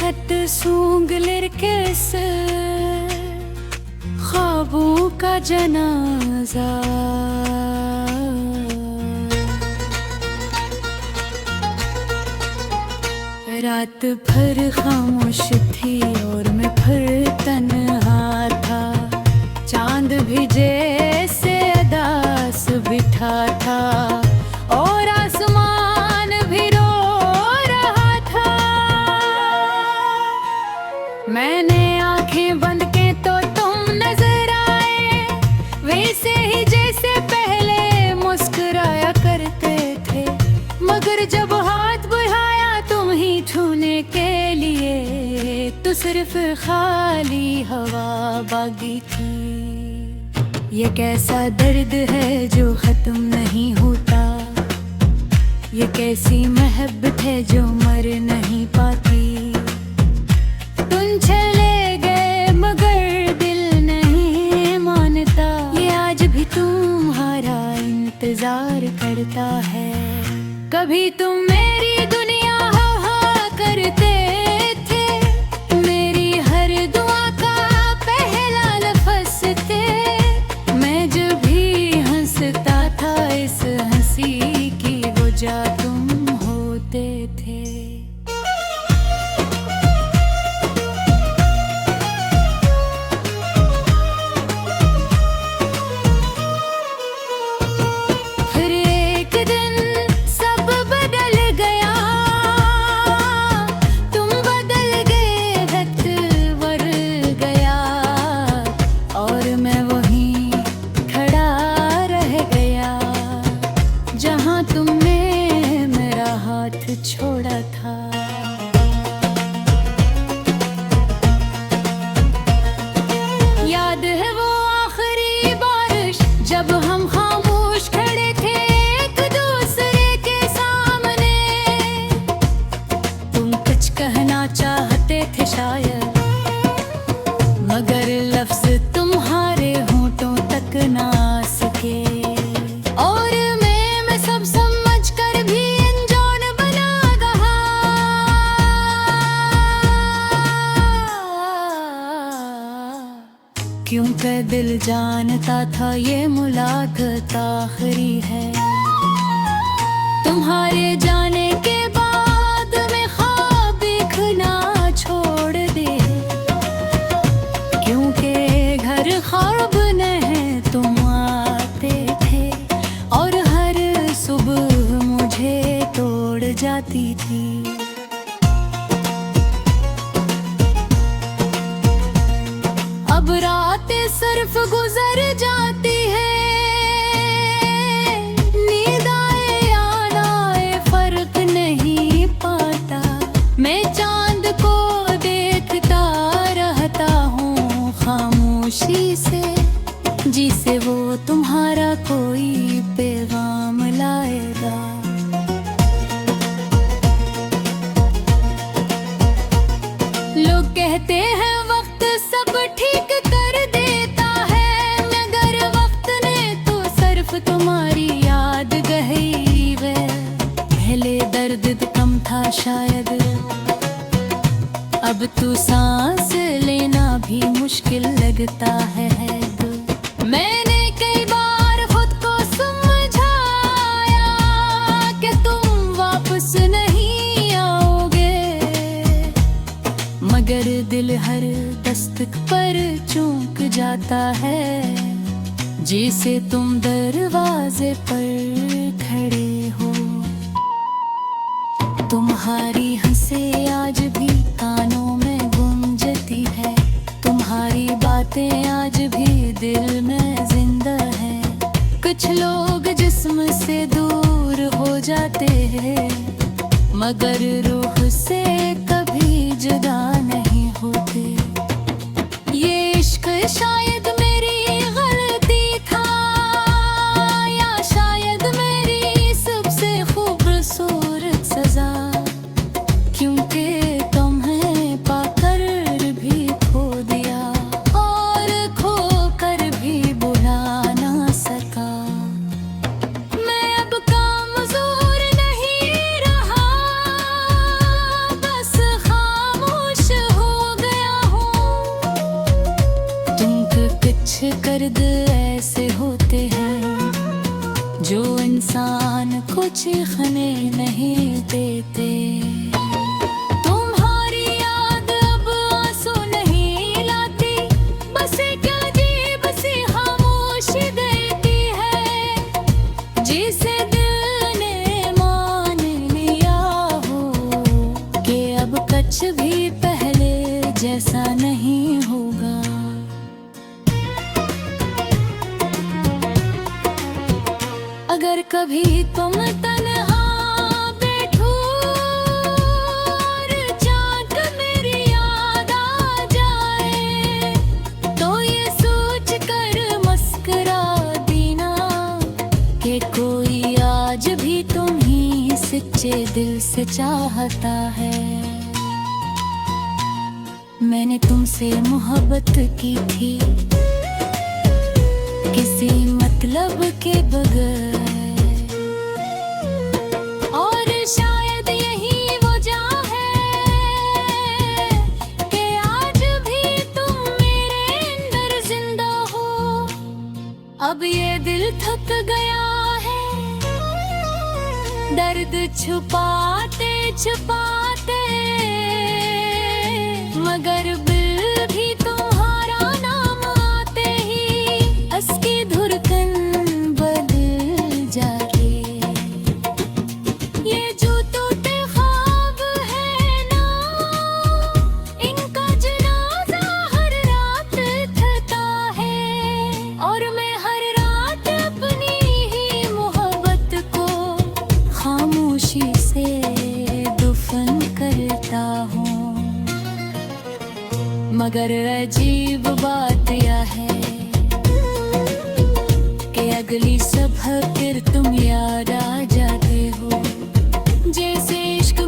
खत सूंघ लिरकिस ख्वाबों का जनाजा। रात भर खामोश थी और मैं फिर तन्हा था। चांद भी जैसे अदास बिठा था और आसमान भी रो रहा था। मैंने आंखें बंद की तो तुम नजर आए, वैसे ही जैसे पहले मुस्कुराया करते थे। मगर जब हाथ बढ़ाया तुम ही छूने के लिए, तो सिर्फ खाली हवा बाकी थी। ये कैसा दर्द है जो खत्म नहीं होता, ये कैसी मोहब्बत है जो मर नहीं पाती। तुम चले गए मगर दिल नहीं मानता, ये आज भी तुम्हारा इंतजार करता है। कभी तुम मेरी दुनिया हवा करते थे, मेरी हर दुआ का पहला लफ्ज़ थे। मैं जब भी हंसता था इस हंसी की वजह तुम होते थे। छोड़ा था याद है वो आखिरी बारिश जब हम खामोश खड़े थे एक दूसरे के सामने। तुम कुछ कहना चाहते थे शायद, मगर लफ्ज तुम्हारे होठों तक ना आ सके। और मैं सब समझ कर भी क्योंकि दिल जानता था ये मुलाकात आखिरी है। तुम्हारे जाने के बाद मैं ख्वाब देखना छोड़ दे, क्योंकि घर ख्वाब नहीं तुम आते थे और हर सुबह मुझे तोड़ जाती थी। अब रातें सिर्फ गुजर जाती है, नींद आए या ना आए फर्क नहीं पाता। मैं चांद को देखता रहता हूँ खामोशी से, जिसे वो तुम्हारा कोई पैगाम लाएगा। लोग कहते हैं वक्त सब ठीक कर देता है, मगर वक्त ने तो सिर्फ तुम्हारी याद गही वे। पहले दर्द कम था शायद, अब तो सांस लेना भी मुश्किल लगता है। मैंने कई बार खुद को समझाया कि तुम वापस नहीं आओगे, मगर दिल हर दस्तक पर चूक जाता है। जैसे तुम दरवाजे पर खड़े हो, तुम्हारी हंसी आज भी कानों में गूंजती है, तुम्हारी बातें आज भी दिल में जिंदा है। कुछ लोग जिस्म से दूर हो जाते हैं, मगर रूह से कभी जुदा नहीं होते। ये इश्क शायद मेरी गलती था, या शायद मेरी सबसे खूबसूरत सजा, क्योंकि तुम्हें पाकर भी खो दिया और खोकर भी बुला ना सका। मैं अब कमज़ोर नहीं रहा, दर्द ऐसे होते हैं जो इंसान को चीखने नहीं देते। तुम्हारी याद अब आंसू नहीं लाती, बस एक अजीब सी खामोशी देती है, जिसे दिल ने मान लिया हो कि अब कुछ भी पहले जैसा नहीं होगा। अगर कभी तुम तन्हा बैठो और चाक मेरी याद आ जाए, तो ये सोच कर मुस्कुरा देना कि कोई आज भी तुम्हीं सच्चे दिल से चाहता है। मैंने तुमसे मोहब्बत की थी किसी मतलब के बगैर, और शायद यही वजह है कि आज भी तुम मेरे अंदर जिंदा हो। अब ये दिल थक गया है दर्द छुपाते छुपाते, मगर दिल भी तुम्हारा नाम आते ही उसकी धड़कन बदल जाती। ये जो टूटे ख्वाब है ना, इनका जनाजा हर रात थता है, और मैं हर रात अपनी ही मोहब्बत को खामोशी से दफन करता हूँ। मगर अजीब बात यह है कि अगली सुबह फिर तुम याद आ जाते हो, जैसे इश्क